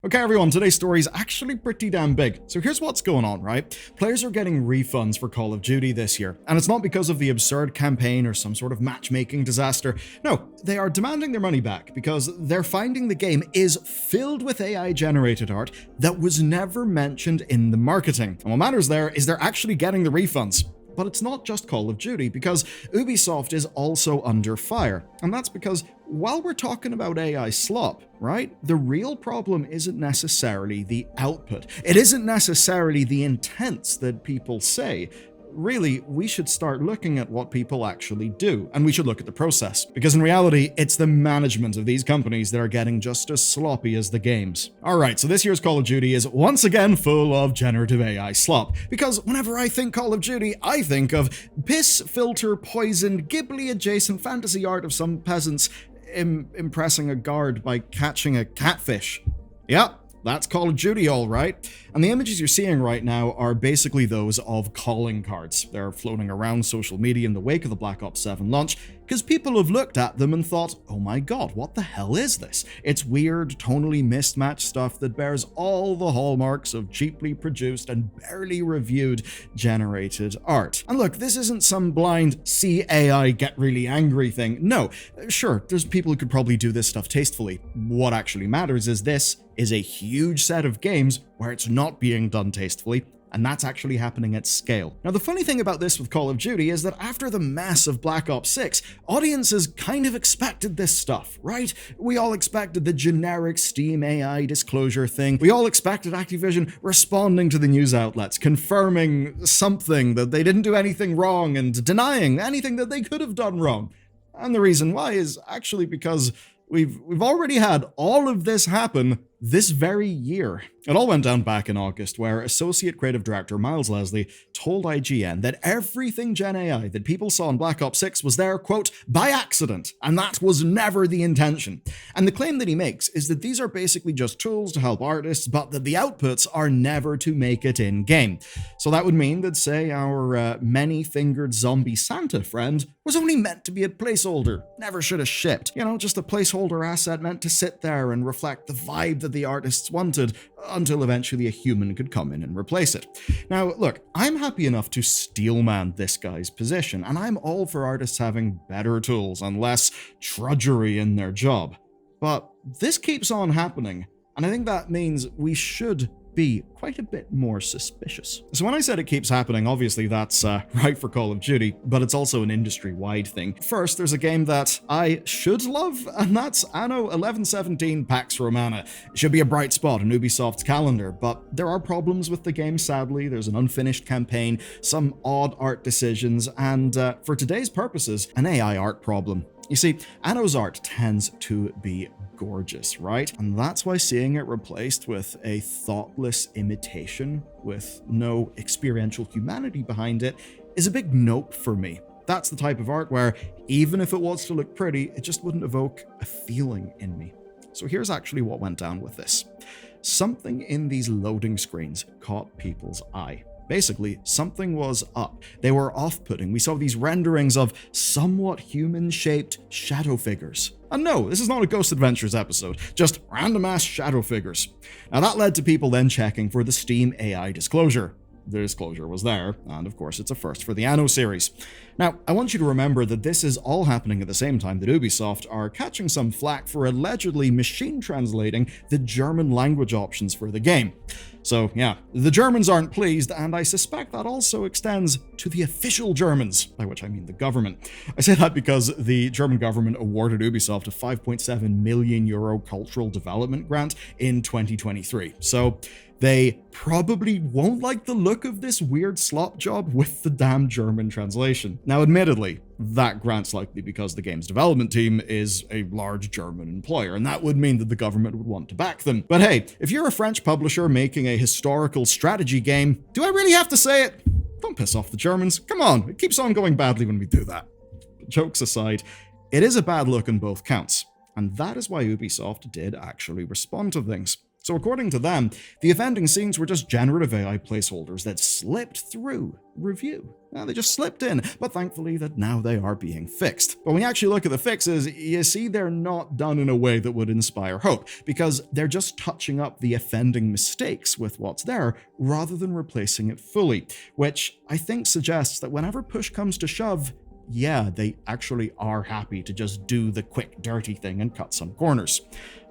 Okay everyone, today's story is actually pretty damn big. So here's what's going on, right? Players are getting refunds for Call of Duty this year, and it's not because of the absurd campaign or some sort of matchmaking disaster. No, they are demanding their money back because they're finding the game is filled with AI-generated art that was never mentioned in the marketing. And what matters there is they're actually getting the refunds. But it's not just Call of Duty, because Ubisoft is also under fire. And that's because while we're talking about AI slop, right, the real problem isn't necessarily the output. It isn't necessarily the intents that people say. Really, we should start looking at what people actually do, and we should look at the process. Because in reality, it's the management of these companies that are getting just as sloppy as the games. Alright, so this year's Call of Duty is once again full of generative AI slop. Because whenever I think Call of Duty, I think of piss, filter, poisoned, Ghibli-adjacent fantasy art of some peasants impressing a guard by catching a catfish. Yep. That's Call of Duty, all right. And the images you're seeing right now are basically those of calling cards. They're floating around social media in the wake of the Black Ops 7 launch because people have looked at them and thought, oh my god, what the hell is this? It's weird, tonally mismatched stuff that bears all the hallmarks of cheaply produced and barely reviewed generated art. And look, this isn't some blind see AI get really angry thing. No, sure, there's people who could probably do this stuff tastefully. What actually matters is this is a huge set of games where it's not being done tastefully, and that's actually happening at scale. Now, the funny thing about this with Call of Duty is that after the mess of Black Ops 6, audiences kind of expected this stuff, right? We all expected the generic Steam AI disclosure thing. We all expected Activision responding to the news outlets, confirming something that they didn't do anything wrong and denying anything that they could have done wrong. And the reason why is actually because we've already had all of this happen this very year. It all went down back in August, where Associate Creative Director Miles Leslie told IGN that everything Gen AI that people saw in Black Ops 6 was there, quote, by accident, and that was never the intention. And the claim that he makes is that these are basically just tools to help artists, but that the outputs are never to make it in-game. So that would mean that, say, our many-fingered zombie Santa friend was only meant to be a placeholder, never should have shipped. You know, just a placeholder asset meant to sit there and reflect the vibe that the artists wanted, until eventually a human could come in and replace it. Now, look, I'm happy enough to steelman this guy's position, and I'm all for artists having better tools and less drudgery in their job. But this keeps on happening, and I think that means we should be quite a bit more suspicious. So when I said it keeps happening, obviously that's right for Call of Duty, but it's also an industry-wide thing. First, there's a game that I should love, and that's Anno 1117 Pax Romana. It should be a bright spot in Ubisoft's calendar, but there are problems with the game, sadly. There's an unfinished campaign, some odd art decisions, and for today's purposes, an AI art problem. You see, Anno's art tends to be gorgeous, right? And that's why seeing it replaced with a thoughtless imitation with no experiential humanity behind it is a big nope for me. That's the type of art where, even if it was to look pretty, it just wouldn't evoke a feeling in me. So here's actually what went down with this. Something in these loading screens caught people's eye. Basically, something was up. They were off-putting. We saw these renderings of somewhat human-shaped shadow figures. And no, this is not a Ghost Adventures episode, just random-ass shadow figures. Now that led to people then checking for the Steam AI disclosure. The disclosure was there, and of course it's a first for the Anno series. Now, I want you to remember that this is all happening at the same time that Ubisoft are catching some flack for allegedly machine translating the German language options for the game. So yeah, the Germans aren't pleased, and I suspect that also extends to the official Germans, by which I mean the government. I say that because the German government awarded Ubisoft a 5.7 million euro cultural development grant in 2023. So they probably won't like the look of this weird slop job with the damn German translation. Now, admittedly, that grant's likely because the game's development team is a large German employer, and that would mean that the government would want to back them. But hey, if you're a French publisher making a historical strategy game, do I really have to say it? Don't piss off the Germans. Come on, it keeps on going badly when we do that. But jokes aside, it is a bad look on both counts, and that is why Ubisoft did actually respond to things. So according to them, the offending scenes were just generative AI placeholders that slipped through review. Now, they just slipped in, but thankfully that now they are being fixed. But when you actually look at the fixes, you see they're not done in a way that would inspire hope, because they're just touching up the offending mistakes with what's there rather than replacing it fully, which I think suggests that whenever push comes to shove, yeah, they actually are happy to just do the quick, dirty thing and cut some corners.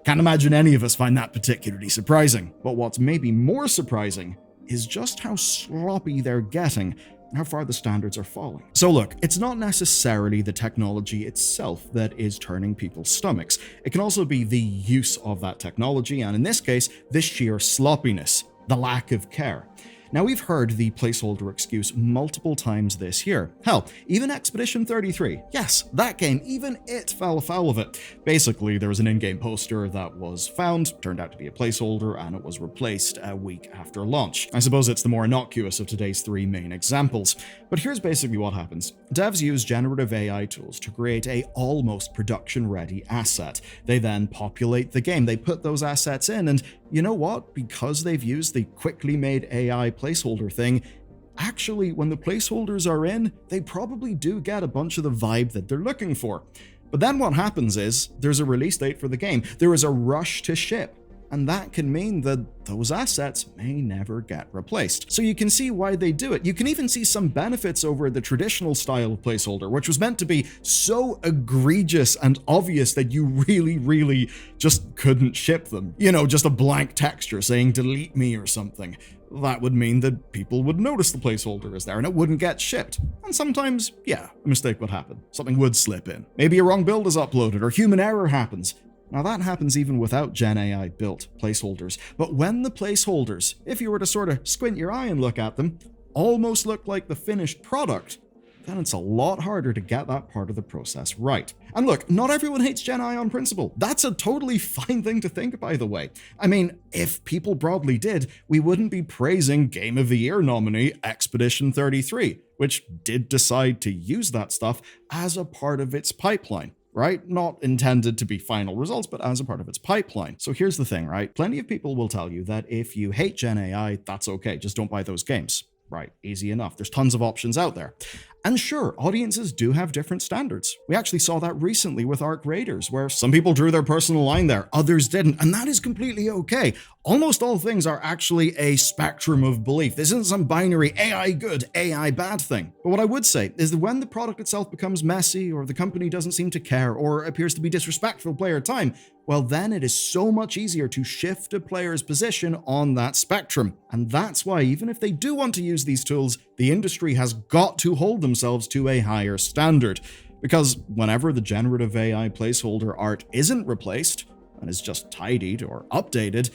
Can't imagine any of us find that particularly surprising. But what's maybe more surprising is just how sloppy they're getting and how far the standards are falling. So look, it's not necessarily the technology itself that is turning people's stomachs. It can also be the use of that technology, and in this case, the sheer sloppiness, the lack of care. Now, we've heard the placeholder excuse multiple times this year. Hell, even Expedition 33, yes, that game, even it fell foul of it. Basically, there was an in-game poster that was found, turned out to be a placeholder, and it was replaced a week after launch. I suppose it's the more innocuous of today's three main examples. But here's basically what happens. Devs use generative AI tools to create a almost production-ready asset. They then populate the game, they put those assets in, and you know what? Because they've used the quickly made AI placeholder thing, actually, when the placeholders are in, they probably do get a bunch of the vibe that they're looking for. But then what happens is, there's a release date for the game, there is a rush to ship, and that can mean that those assets may never get replaced. So you can see why they do it. You can even see some benefits over the traditional style of placeholder, which was meant to be so egregious and obvious that you really just couldn't ship them. You know, just a blank texture saying delete me or something. That would mean that people would notice the placeholder is there and it wouldn't get shipped. And sometimes, yeah, a mistake would happen. Something would slip in. Maybe a wrong build is uploaded or human error happens. Now that happens even without Gen AI built placeholders, but when the placeholders, if you were to sort of squint your eye and look at them, almost look like the finished product, then it's a lot harder to get that part of the process right. And look, not everyone hates Gen AI on principle. That's a totally fine thing to think, by the way. I mean, if people broadly did, we wouldn't be praising Game of the Year nominee Expedition 33, which did decide to use that stuff as a part of its pipeline. Right? Not intended to be final results, but as a part of its pipeline. So here's the thing, right? Plenty of people will tell you that if you hate Gen AI, that's okay, just don't buy those games. Right, easy enough. There's tons of options out there. And sure, audiences do have different standards. We actually saw that recently with Arc Raiders, where some people drew their personal line there, others didn't, and that is completely okay. Almost all things are actually a spectrum of belief. This isn't some binary AI good, AI bad thing. But what I would say is that when the product itself becomes messy, or the company doesn't seem to care, or appears to be disrespectful of player time, well then it is so much easier to shift a player's position on that spectrum. And that's why even if they do want to use these tools, the industry has got to hold themselves to a higher standard. Because whenever the generative AI placeholder art isn't replaced, and is just tidied or updated,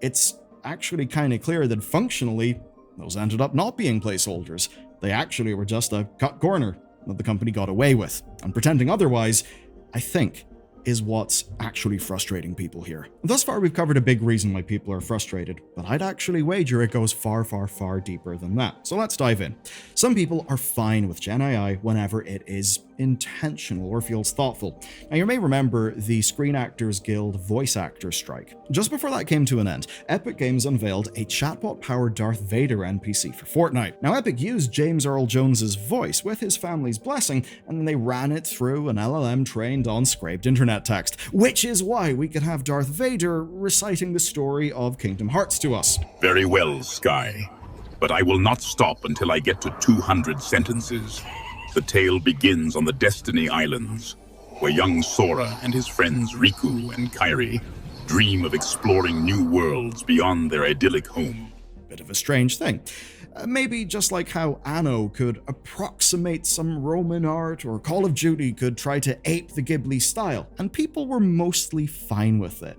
it's actually kind of clear that functionally, those ended up not being placeholders. They actually were just a cut corner that the company got away with. And pretending otherwise, I think, is what's actually frustrating people here. Thus far, we've covered a big reason why people are frustrated, but I'd actually wager it goes far deeper than that. So let's dive in. Some people are fine with Gen AI whenever it is intentional or feels thoughtful. Now, you may remember the Screen Actors Guild voice actor strike. Just before that came to an end, Epic Games unveiled a chatbot-powered Darth Vader NPC for Fortnite. Now, Epic used James Earl Jones's voice with his family's blessing, and then they ran it through an LLM trained on scraped internet text, which is why we could have Darth Vader reciting the story of Kingdom Hearts to us. Very well, Sky. But I will not stop until I get to 200 sentences. The tale begins on the Destiny Islands, where young Sora and his friends Riku and Kairi dream of exploring new worlds beyond their idyllic home. Bit of a strange thing. Maybe just like how Anno could approximate some Roman art, or Call of Duty could try to ape the Ghibli style, and people were mostly fine with it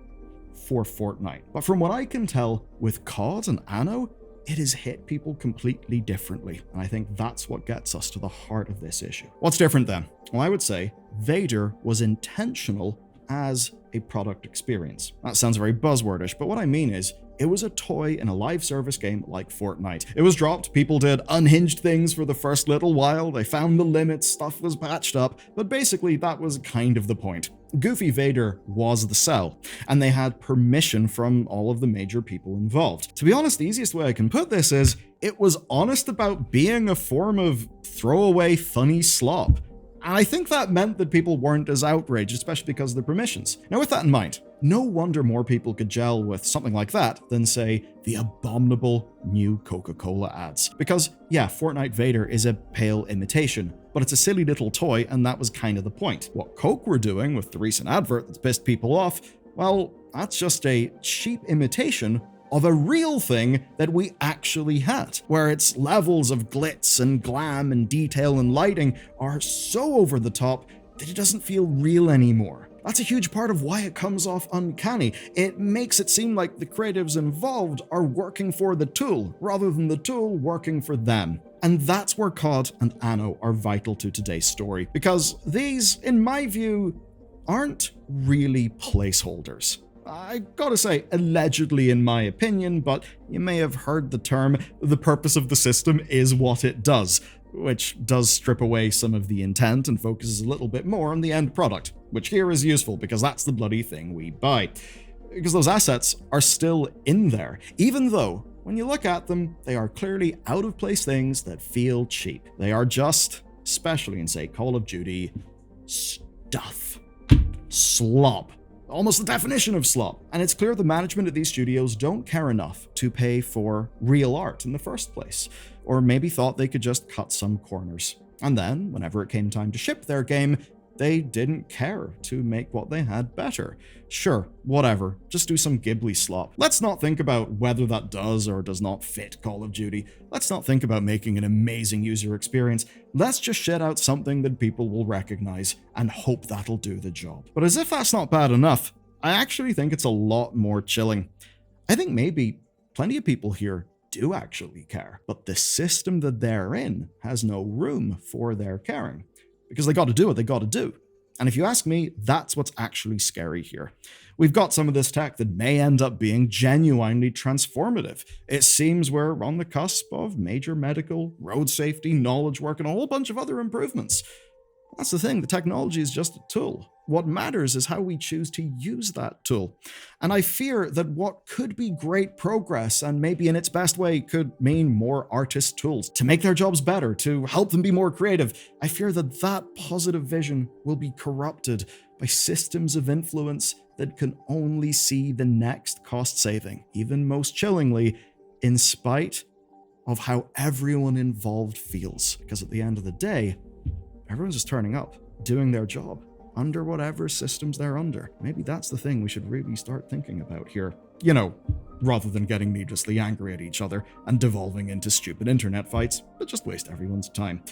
for Fortnite. But from what I can tell, with COD and Anno, it has hit people completely differently, and I think that's what gets us to the heart of this issue. What's different then? Well, I would say Vader was intentional as a product experience. That sounds very buzzwordish, but what I mean is, it was a toy in a live service game like Fortnite. It was dropped, people did unhinged things for the first little while, they found the limits, stuff was patched up, but basically that was kind of the point. Goofy Vader was the sell, and they had permission from all of the major people involved. To be honest, the easiest way I can put this is, it was honest about being a form of throwaway funny slop. And I think that meant that people weren't as outraged, especially because of the permissions. Now, with that in mind, no wonder more people could gel with something like that than, say, the abominable new Coca-Cola ads. Because, yeah, Fortnite Vader is a pale imitation, but it's a silly little toy, and that was kind of the point. What Coke were doing with the recent advert that's pissed people off, well, that's just a cheap imitation of a real thing that we actually had, where its levels of glitz and glam and detail and lighting are so over the top that it doesn't feel real anymore. That's a huge part of why it comes off uncanny. It makes it seem like the creatives involved are working for the tool, rather than the tool working for them. And that's where COD and Anno are vital to today's story, because these, in my view, aren't really placeholders. I gotta say, allegedly in my opinion, but you may have heard the term, the purpose of the system is what it does, which does strip away some of the intent and focuses a little bit more on the end product, which here is useful because that's the bloody thing we buy. Because those assets are still in there, even though, when you look at them, they are clearly out-of-place things that feel cheap. They are just, especially in, say, Call of Duty, stuff. Slop. Almost the definition of slop. And it's clear the management of these studios don't care enough to pay for real art in the first place, or maybe thought they could just cut some corners. And then, whenever it came time to ship their game, they didn't care to make what they had better. Sure, whatever, just do some Ghibli slop. Let's not think about whether that does or does not fit Call of Duty. Let's not think about making an amazing user experience. Let's just shit out something that people will recognize and hope that'll do the job. But as if that's not bad enough, I actually think it's a lot more chilling. I think maybe plenty of people here do actually care, but the system that they're in has no room for their caring. Because they gotta do what they gotta do. And if you ask me, that's what's actually scary here. We've got some of this tech that may end up being genuinely transformative. It seems we're on the cusp of major medical, road safety, knowledge work, and a whole bunch of other improvements. That's the thing, the technology is just a tool. What matters is how we choose to use that tool. And I fear that what could be great progress, and maybe in its best way could mean more artist tools to make their jobs better, to help them be more creative, I fear that that positive vision will be corrupted by systems of influence that can only see the next cost saving, even most chillingly, in spite of how everyone involved feels. Because at the end of the day, everyone's just turning up, doing their job, under whatever systems they're under. Maybe that's the thing we should really start thinking about here. You know, rather than getting needlessly angry at each other and devolving into stupid internet fights, but just waste everyone's time.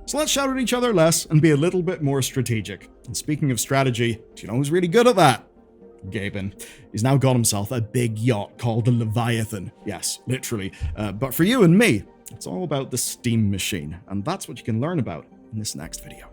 So let's shout at each other less and be a little bit more strategic. And speaking of strategy, do you know who's really good at that? Gaben. He's now got himself a big yacht called the Leviathan. Yes, literally. But for you and me, it's all about the steam machine, and that's what you can learn about in this next video.